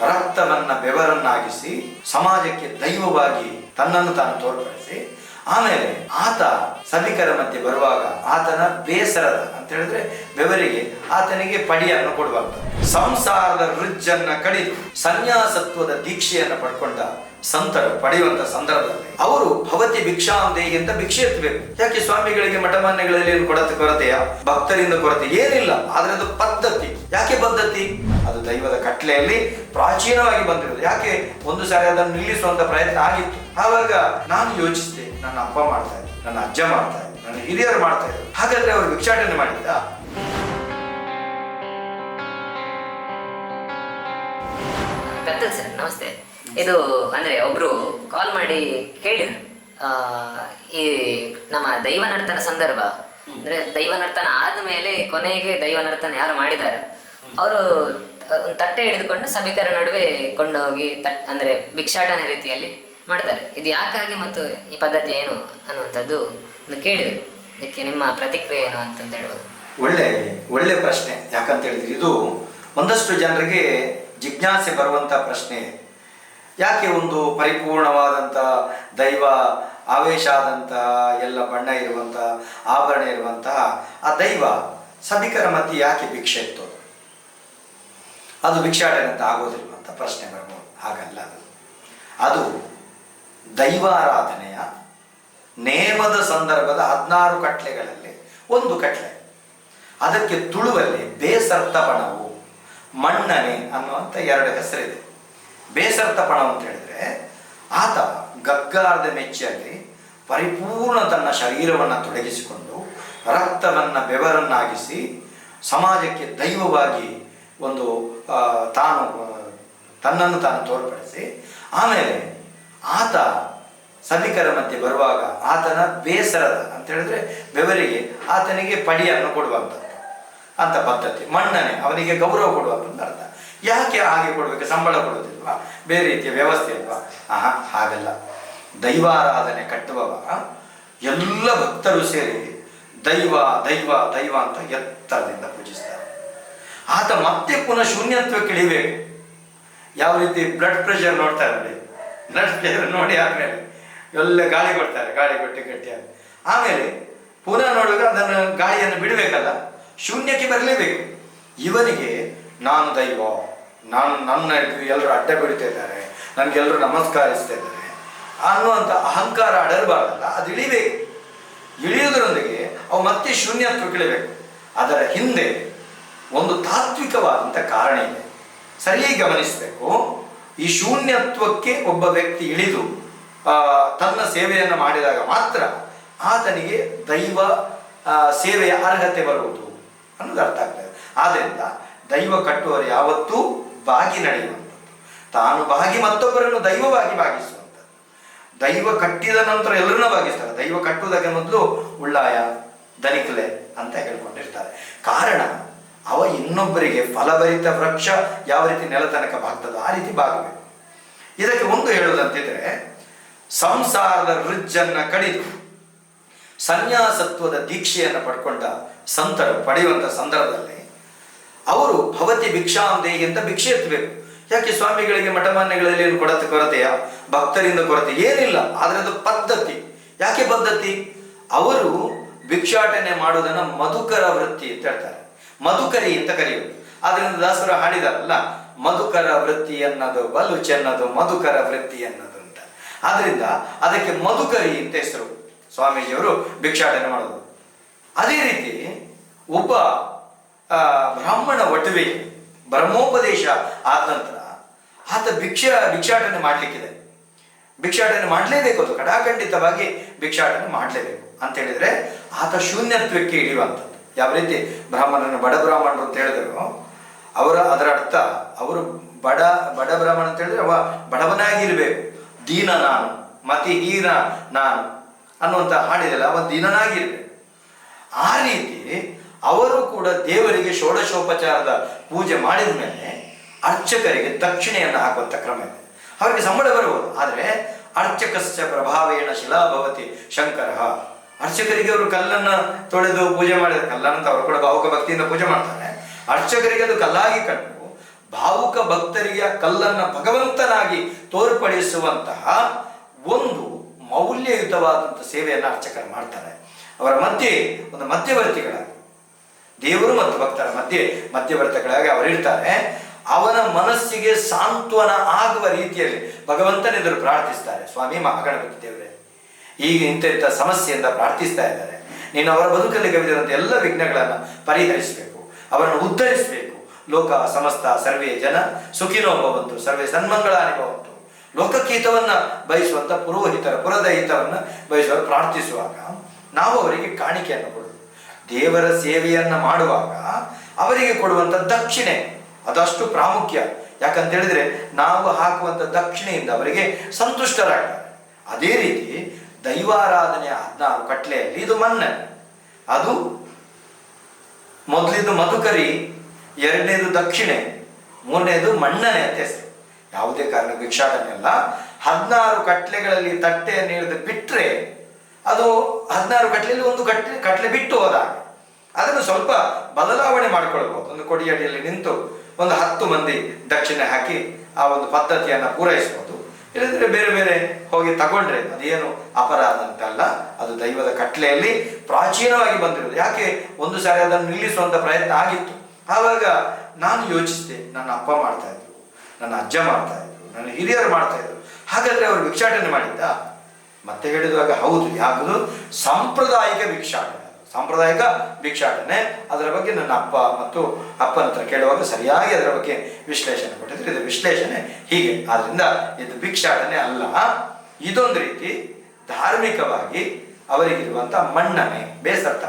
ರಕ್ತವನ್ನ ಬೆವರನ್ನಾಗಿಸಿ ಸಮಾಜಕ್ಕೆ ದೈವವಾಗಿ ತನ್ನನ್ನು ತಾನು ತೋರ್ಪಡಿಸಿ, ಆಮೇಲೆ ಆತ ಸಭಿಕರ ಮಧ್ಯೆ ಬರುವಾಗ ಆತನ ಬೇಸರದ ಅಂತ ಹೇಳಿದ್ರೆ ಬೆವರಿಗೆ ಆತನಿಗೆ ಪಡಿಯನ್ನು ಕೊಡುವಂತ, ಸಂಸಾರದ ರುಜ್ಜನ್ನ ಕಡಿದು ಸನ್ಯಾಸತ್ವದ ದೀಕ್ಷೆಯನ್ನು ಪಡ್ಕೊಂಡ ಸಂತರು ಪಡೆಯುವಂತ ಸಂದರ್ಭದಲ್ಲಿ ಅವರು ಭವತಿ ಭಿಕ್ಷಾಂದೇಹಿ ಅಂತ ಭಿಕ್ಷೆ ಎತ್ತಬೇಕು. ಯಾಕೆ ಸ್ವಾಮಿಗಳಿಗೆ ಮಠಮಾನ್ಯಗಳಲ್ಲಿ ಏನು ಕೊರತೆಯ, ಭಕ್ತರಿಂದ ಕೊರತೆ ಏನಿಲ್ಲ, ಆದ್ರೆ ಅದು ಪದ್ಧತಿ. ಯಾಕೆ ಪದ್ಧತಿ? ಅದು ದೈವದ ಕಟ್ಲೆಯಲ್ಲಿ ಪ್ರಾಚೀನವಾಗಿ ಬಂದಿರೋದು. ಯಾಕೆ ಒಂದು ಸಾರಿ ಅದನ್ನು ನಿಲ್ಲಿಸುವಂತ ಪ್ರಯತ್ನ ಆಗಿತ್ತು. ಆವಾಗ ನಾನು ಯೋಚಿಸಿದೆ, ನನ್ನ ಅಪ್ಪ ಮಾಡ್ತಾ ಇದ್ದೆ, ನನ್ನ ಅಜ್ಜ ಮಾಡ್ತಾ ಇದ್ದೆ, ನನ್ನ ಹಿರಿಯರು ಮಾಡ್ತಾ ಇದ್ರು, ಹಾಗಾದ್ರೆ ಅವರು ಭಿಕ್ಷಾಟನೆ ಮಾಡಿದ್ದ? ಸರ್ ನಮಸ್ತೆ. ಇದು ಅಂದ್ರೆ ಒಬ್ರು ಕಾಲ್ ಮಾಡಿ ಕೇಳಿದ್ರು, ಈ ನಮ್ಮ ದೈವ ನರ್ತನ ಸಂದರ್ಭ ಅಂದ್ರೆ ದೈವ ನರ್ತನ ಆದ್ಮೇಲೆ ಕೊನೆಗೆ ದೈವ ನರ್ತನ ಯಾರು ಮಾಡಿದ್ದಾರೆ ಅವರು ಒಂದು ತಟ್ಟೆ ಹಿಡಿದುಕೊಂಡು ಸಭಿಕರ ನಡುವೆ ಕೊಂಡೋಗಿ ಅಂದ್ರೆ ಭಿಕ್ಷಾಟನೆ ರೀತಿಯಲ್ಲಿ ಮಾಡ್ತಾರೆ. ಇದು ಯಾಕಾಗಿ ಮತ್ತು ಈ ಪದ್ಧತಿ ಏನು ಅನ್ನುವಂಥದ್ದು ಕೇಳಿದ್ರು. ಇದಕ್ಕೆ ನಿಮ್ಮ ಪ್ರತಿಕ್ರಿಯೆ ಏನು ಅಂತಂತ ಹೇಳ್ಬೋದು. ಒಳ್ಳೆ ಪ್ರಶ್ನೆ. ಯಾಕಂತ ಹೇಳಿದ್ರೆ ಇದು ಒಂದಷ್ಟು ಜನರಿಗೆ ಜಿಜ್ಞಾಸೆ ಬರುವಂತ ಪ್ರಶ್ನೆ. ಯಾಕೆ ಒಂದು ಪರಿಪೂರ್ಣವಾದಂಥ ದೈವ ಆವೇಶ ಆದಂತಹ ಎಲ್ಲ ಬಣ್ಣ ಇರುವಂತಹ ಆಭರಣ ಇರುವಂತಹ ಆ ದೈವ ಸಭಿಕರ ಮಧ್ಯೆ ಯಾಕೆ ಭಿಕ್ಷೆ ಇತ್ತು? ಅದು ಭಿಕ್ಷಾಟನೆ ಅಂತ ಆಗೋದಿಲ್ಲ ಅಂತ ಪ್ರಶ್ನೆ ಬರ್ಬೋದು. ಹಾಗಲ್ಲ, ಅದು ದೈವಾರಾಧನೆಯ ನೇಮದ ಸಂದರ್ಭದ 16 ಕಟ್ಲೆಗಳಲ್ಲಿ ಒಂದು ಕಟ್ಲೆ. ಅದಕ್ಕೆ ತುಳುವಲ್ಲಿ ಬೇಸರ್ತಪಣವು, ಮಣ್ಣನೆ ಅನ್ನುವಂಥ 2 ಹೆಸರಿದೆ. ಬೇಸರ್ತಪಣ ಅಂತ ಹೇಳಿದ್ರೆ ಆತ ಗಗ್ಗಾರದ ಮೆಚ್ಚಿಯಲ್ಲಿ ಪರಿಪೂರ್ಣ ತನ್ನ ಶರೀರವನ್ನು ತೊಡಗಿಸಿಕೊಂಡು ರಕ್ತವನ್ನ ಬೆವರನ್ನಾಗಿಸಿ ಸಮಾಜಕ್ಕೆ ದೈವವಾಗಿ ಒಂದು ತನ್ನನ್ನು ತಾನು ತೋರ್ಪಡಿಸಿ, ಆಮೇಲೆ ಆತ ಸಭಿಕರ ಮಧ್ಯೆ ಬರುವಾಗ ಆತನ ಬೇಸರದ ಅಂತ ಹೇಳಿದ್ರೆ ಬೆವರಿಗೆ ಆತನಿಗೆ ಪಡಿಯನ್ನು ಕೊಡುವಂಥದ್ದು ಅಂತ ಪದ್ಧತಿ. ಮಣ್ಣನೆ ಅವನಿಗೆ ಗೌರವ ಕೊಡುವಂಥದ್ದು ಅರ್ಥ. ಯಾಕೆ ಹಾಗೆ ಕೊಡಬೇಕು? ಸಂಬಳ ಕೊಡೋದಿಲ್ವಾ? ಬೇರೆ ರೀತಿಯ ವ್ಯವಸ್ಥೆ ಅಲ್ವಾ? ಹಾಗಲ್ಲ. ದೈವಾರಾಧನೆ ಕಟ್ಟುವವ ಎಲ್ಲ ಭಕ್ತರು ಸೇರಿ ದೈವ ದೈವ ದೈವ ಅಂತ ಎತ್ತರದಿಂದ ಪೂಜಿಸ್ತಾರೆ. ಆತ ಮತ್ತೆ ಪುನಃ ಶೂನ್ಯತ್ವಕ್ಕೆ ಇಳಿಬೇಕು. ಯಾವ ರೀತಿ ಬ್ಲಡ್ ಪ್ರೆಷರ್ ನೋಡ್ತಾರೆ ನೋಡಿ, ಬ್ಲಡ್ ಪ್ರೆಷರ್ ನೋಡಿ ಆದ್ಮೇಲೆ ಎಲ್ಲ ಗಾಳಿ ಕೊಡ್ತಾರೆ, ಗಾಳಿ ಕೊಟ್ಟು ಗಟ್ಟಿಯಾಗಿ ಆಮೇಲೆ ಪುನಃ ನೋಡುವಾಗ ಅದನ್ನು ಗಾಳಿಯನ್ನು ಬಿಡಬೇಕಲ್ಲ, ಶೂನ್ಯಕ್ಕೆ ಬರಲೇಬೇಕು. ಇವನಿಗೆ ನಾನು ದೈವ, ನನ್ನ ಎಲ್ಲರೂ ಅಡ್ಡ ಬಿಡ್ತಾ ಇದ್ದಾರೆ, ನನಗೆಲ್ಲರೂ ನಮಸ್ಕರಿಸ್ತಾ ಇದ್ದಾರೆ ಅನ್ನುವಂಥ ಅಹಂಕಾರ ಅಡರಬಾರ್ದಲ್ಲ, ಅದು ಇಳಿಬೇಕು. ಇಳಿಯೋದ್ರೊಂದಿಗೆ ಅವು ಮತ್ತೆ ಶೂನ್ಯತ್ವಕ್ಕೆ ಇಳಿಬೇಕು. ಅದರ ಹಿಂದೆ ಒಂದು ತಾತ್ವಿಕವಾದಂಥ ಕಾರಣ ಇದೆ, ಸರಿಯಾಗಿ ಗಮನಿಸಬೇಕು. ಈ ಶೂನ್ಯತ್ವಕ್ಕೆ ಒಬ್ಬ ವ್ಯಕ್ತಿ ಇಳಿದು ತನ್ನ ಸೇವೆಯನ್ನು ಮಾಡಿದಾಗ ಮಾತ್ರ ಆತನಿಗೆ ದೈವ ಸೇವೆಯ ಅರ್ಹತೆ ಬರುವುದು ಅನ್ನೋದು ಅರ್ಥ ಆಗ್ತದೆ. ಆದ್ದರಿಂದ ದೈವ ಕಟ್ಟುವರು ಯಾವತ್ತೂ ಬಾಗಿ ನಡೆಯುವಂಥದ್ದು, ತಾನು ಬಾಗಿ ಮತ್ತೊಬ್ಬರನ್ನು ದೈವವಾಗಿ ಭಾಗಿಸುವಂಥದ್ದು. ದೈವ ಕಟ್ಟಿದ ನಂತರ ಎಲ್ಲರನ್ನ ಭಾಗಿಸ್ತಾರೆ. ದೈವ ಕಟ್ಟುವುದಕ್ಕೆ ಮೊದಲು ಉಳ್ಳಾಯ ದನಿಕಲೆ ಅಂತ ಹೇಳ್ಕೊಂಡಿರ್ತಾರೆ. ಕಾರಣ ಅವ ಇನ್ನೊಬ್ಬರಿಗೆ ಫಲಭರಿತ ವೃಕ್ಷ ಯಾವ ರೀತಿ ನೆಲ ತನಕ ಬಾಗ್ತದೋ ಆ ರೀತಿ ಬಾಗಬೇಕು. ಇದಕ್ಕೆ ಒಂದು ಹೇಳುವುದಂತಿದ್ರೆ, ಸಂಸಾರದ ರುಜ್ಜನ್ನ ಕಡಿದು ಸನ್ಯಾಸತ್ವದ ದೀಕ್ಷೆಯನ್ನು ಪಡ್ಕೊಂಡ ಸಂತರು ಪಡೆಯುವಂಥ ಸಂದರ್ಭದಲ್ಲಿ ಅವರು ಭವತಿ ಭಿಕ್ಷಾಂದೇಹಿ ಅಂತ ಭಿಕ್ಷೆ ಎತ್ತಬೇಕು. ಯಾಕೆ ಸ್ವಾಮಿಗಳಿಗೆ ಮಠಮಾನ್ಯಗಳಲ್ಲಿ ಏನು ಕೊರತೆಯ, ಭಕ್ತರಿಂದ ಕೊರತೆ ಏನಿಲ್ಲ, ಆದ್ರೆ ಅದು ಪದ್ಧತಿ. ಯಾಕೆ ಪದ್ಧತಿ? ಅವರು ಭಿಕ್ಷಾಟನೆ ಮಾಡುವುದನ್ನ ಮಧುಕರ ವೃತ್ತಿ ಅಂತ ಹೇಳ್ತಾರೆ, ಮಧುಕರಿ ಅಂತ ಕರೆಯುವುದು. ಆದ್ರಿಂದ ದಾಸರು ಹಾಡಿದಾರಲ್ಲ, ಮಧುಕರ ವೃತ್ತಿ ಅನ್ನೋದು ಬಲು ಚೆನ್ನದು, ಮಧುಕರ ವೃತ್ತಿ ಅನ್ನೋದು ಅಂತ. ಆದ್ರಿಂದ ಅದಕ್ಕೆ ಮಧುಕರಿ ಅಂತ ಹೆಸರು. ಸ್ವಾಮೀಜಿಯವರು ಭಿಕ್ಷಾಟನೆ ಮಾಡೋದು. ಅದೇ ರೀತಿ ಒಬ್ಬ ಬ್ರಾಹ್ಮಣ ವಟುವೆ ಬ್ರಹ್ಮೋಪದೇಶ ಆದ ನಂತರ ಆತ ಭಿಕ್ಷಾಟನೆ ಮಾಡಲಿಕ್ಕಿದೆ, ಭಿಕ್ಷಾಟನೆ ಮಾಡಲೇಬೇಕು. ಅದು ಕಡಾಖಂಡಿತವಾಗಿ ಭಿಕ್ಷಾಟನೆ ಮಾಡಲೇಬೇಕು ಅಂತ ಹೇಳಿದ್ರೆ ಆತ ಶೂನ್ಯತ್ವಕ್ಕೆ ಇಳಿಯುವಂಥದ್ದು. ಯಾವ ರೀತಿ ಬ್ರಾಹ್ಮಣರನ್ನು ಬಡ ಬ್ರಾಹ್ಮಣರು ಅಂತ ಹೇಳಿದ್ರು, ಅದರ ಅರ್ಥ ಅವರು ಬಡ ಬ್ರಾಹ್ಮಣ ಅಂತ ಹೇಳಿದ್ರೆ ಅವ ಬಡವನಾಗಿರ್ಬೇಕು. ದೀನ ನಾನು, ಮತಿಹೀನ ನಾನು ಅನ್ನುವಂಥ ಹಾಡಿದೆಲ್ಲ, ಅವ ದೀನನಾಗಿರ್ಬೇಕು. ಆ ರೀತಿ ಅವರು ಕೂಡ ದೇವರಿಗೆ ಷೋಡಶೋಪಚಾರದ ಪೂಜೆ ಮಾಡಿದ ಮೇಲೆ ಅರ್ಚಕರಿಗೆ ದಕ್ಷಿಣೆಯನ್ನು ಹಾಕುವಂಥ ಕ್ರಮ ಇದೆ. ಅವರಿಗೆ ಸಂಬಳ ಬರ್ಬೋದು, ಆದರೆ ಅರ್ಚಕಸ್ಯ ಪ್ರಭಾವೇಣ ಶಿಲಾಭವತಿ ಶಂಕರ. ಅರ್ಚಕರಿಗೆ ಅವರು ಕಲ್ಲನ್ನು ತೊಳೆದು ಪೂಜೆ ಮಾಡಿದ, ಕಲ್ಲನ್ನಂತ ಅವರು ಕೂಡ ಭಾವುಕ ಭಕ್ತಿಯಿಂದ ಪೂಜೆ ಮಾಡ್ತಾರೆ. ಅರ್ಚಕರಿಗೆ ಅದು ಕಲ್ಲಾಗಿ ಕಂಡು ಭಾವುಕ ಭಕ್ತರಿಗೆ ಕಲ್ಲನ್ನು ಭಗವಂತನಾಗಿ ತೋರ್ಪಡಿಸುವಂತಹ ಒಂದು ಮೌಲ್ಯಯುತವಾದಂಥ ಸೇವೆಯನ್ನು ಅರ್ಚಕರು ಮಾಡ್ತಾರೆ. ಅವರ ಮಧ್ಯೆ ಒಂದು ಮಧ್ಯವರ್ತಿಗಳಾಗಿ, ದೇವರು ಮತ್ತು ಭಕ್ತರ ಮಧ್ಯವರ್ತಿಗಳಾಗಿ ಅವರಿರ್ತಾರೆ. ಅವನ ಮನಸ್ಸಿಗೆ ಸಾಂತ್ವನ ಆಗುವ ರೀತಿಯಲ್ಲಿ ಭಗವಂತನೆದುರು ಪ್ರಾರ್ಥಿಸ್ತಾರೆ. ಸ್ವಾಮಿ ಮಹಾಗಣಪತಿ ದೇವರೇ, ಈಗ ಇಂಥ ಸಮಸ್ಯೆಯಿಂದ ಪ್ರಾರ್ಥಿಸ್ತಾ ಇದ್ದಾರೆ, ನೀನು ಅವರ ಬದುಕಲ್ಲಿ ಕವಿದಿರುವಂಥ ಎಲ್ಲ ವಿಘ್ನಗಳನ್ನು ಪರಿಹರಿಸಬೇಕು, ಅವರನ್ನು ಉದ್ಧರಿಸಬೇಕು. ಲೋಕ ಸಮಸ್ತ ಸರ್ವೇ ಜನ ಸುಖಿನೋ ಭವಂತು, ಸರ್ವೇ ಸನ್ಮಂಗಳಾನಿ ಭವಂತು. ಲೋಕಕ್ಕೀತವನ್ನು ಬಯಸುವಂಥ ಪುರೋಹಿತರ ಪುರದ ಹಿತವನ್ನು ಬಯಸುವ ಪ್ರಾರ್ಥಿಸುವಾಗ ನಾವು ಅವರಿಗೆ ಕಾಣಿಕೆಯನ್ನು ಕೊಡೋದು. ದೇವರ ಸೇವೆಯನ್ನು ಮಾಡುವಾಗ ಅವರಿಗೆ ಕೊಡುವಂಥ ದಕ್ಷಿಣೆ ಅದಷ್ಟು ಪ್ರಾಮುಖ್ಯ. ಯಾಕಂತ ಹೇಳಿದ್ರೆ ನಾವು ಹಾಕುವಂಥ ದಕ್ಷಿಣೆಯಿಂದ ಅವರಿಗೆ ಸಂತುಷ್ಟರಾಗ್ತಾರೆ. ಅದೇ ರೀತಿ ದೈವಾರಾಧನೆಯ 14 ಕಟ್ಲೆಯಲ್ಲಿ ಇದು ಮನ್ನಣೆ. ಅದು ಮೊದಲಿದ್ದು ಮಧುಕರಿ, ಎರಡನೇದು ದಕ್ಷಿಣೆ, ಮೂರನೇದು ಮನ್ನಣೆ ಅಂತ ಹೆಸರು. ಯಾವುದೇ ಕಾರಣ ಭಿಕ್ಷಾಟನೆ ಅಲ್ಲ. 16 ಕಟ್ಲೆಗಳಲ್ಲಿ ತಟ್ಟೆಯನ್ನು ಹಿಡಿದು ಬಿಟ್ಟರೆ ಅದು 16 ಕಟ್ಲೆಯಲ್ಲಿ ಒಂದು ಕಟ್ಲೆ ಬಿಟ್ಟು ಹೋದಾಗ ಅದನ್ನು ಸ್ವಲ್ಪ ಬದಲಾವಣೆ ಮಾಡಿಕೊಳ್ಬಹುದು. ಒಂದು ಕೊಡಿಯಡಿಯಲ್ಲಿ ನಿಂತು ಒಂದು 10 ಮಂದಿ ದಕ್ಷಿಣೆ ಹಾಕಿ ಆ ಒಂದು ಪದ್ಧತಿಯನ್ನು ಪೂರೈಸಬಹುದು. ಇಲ್ಲಂದ್ರೆ ಬೇರೆ ಬೇರೆ ಹೋಗಿ ತಗೊಂಡ್ರೆ ಅದೇನು ಅಪರಾಧ ಅಂತಲ್ಲ. ಅದು ದೈವದ ಕಟ್ಲೆಯಲ್ಲಿ ಪ್ರಾಚೀನವಾಗಿ ಬಂದಿರೋದು. ಯಾಕೆ ಒಂದು ಸಾರಿ ಅದನ್ನು ನಿಲ್ಲಿಸುವಂಥ ಪ್ರಯತ್ನ ಆಗಿತ್ತು. ಆವಾಗ ನಾನು ಯೋಚಿಸಿದೆ, ನನ್ನ ಅಪ್ಪ ಮಾಡ್ತಾ ಇದ್ರು, ನನ್ನ ಅಜ್ಜ ಮಾಡ್ತಾ ಇದ್ರು, ನನ್ನ ಹಿರಿಯರು ಮಾಡ್ತಾ ಇದ್ರು, ಹಾಗಾದ್ರೆ ಅವರು ಭಿಕ್ಷಾಟನೆ ಮಾಡಿದ್ದ? ಮತ್ತೆ ಹೇಳಿದಾಗ ಹೌದು, ಯಾವುದು ಸಾಂಪ್ರದಾಯಿಕ ಭಿಕ್ಷಾಟನೆ. ಅದರ ಬಗ್ಗೆ ನನ್ನ ಅಪ್ಪ ಮತ್ತು ಅಪ್ಪನ ಹತ್ರ ಕೇಳುವಾಗ ಸರಿಯಾಗಿ ಅದರ ಬಗ್ಗೆ ವಿಶ್ಲೇಷಣೆ ಕೊಟ್ಟಿದ್ರು. ಇದು ವಿಶ್ಲೇಷಣೆ ಹೀಗೆ. ಆದ್ರಿಂದ ಇದು ಭಿಕ್ಷಾಟನೆ ಅಲ್ಲ, ಇದೊಂದು ರೀತಿ ಧಾರ್ಮಿಕವಾಗಿ ಅವರಿಗಿರುವಂಥ ಮನ್ನಣೆ, ಬೇಸತ್ತ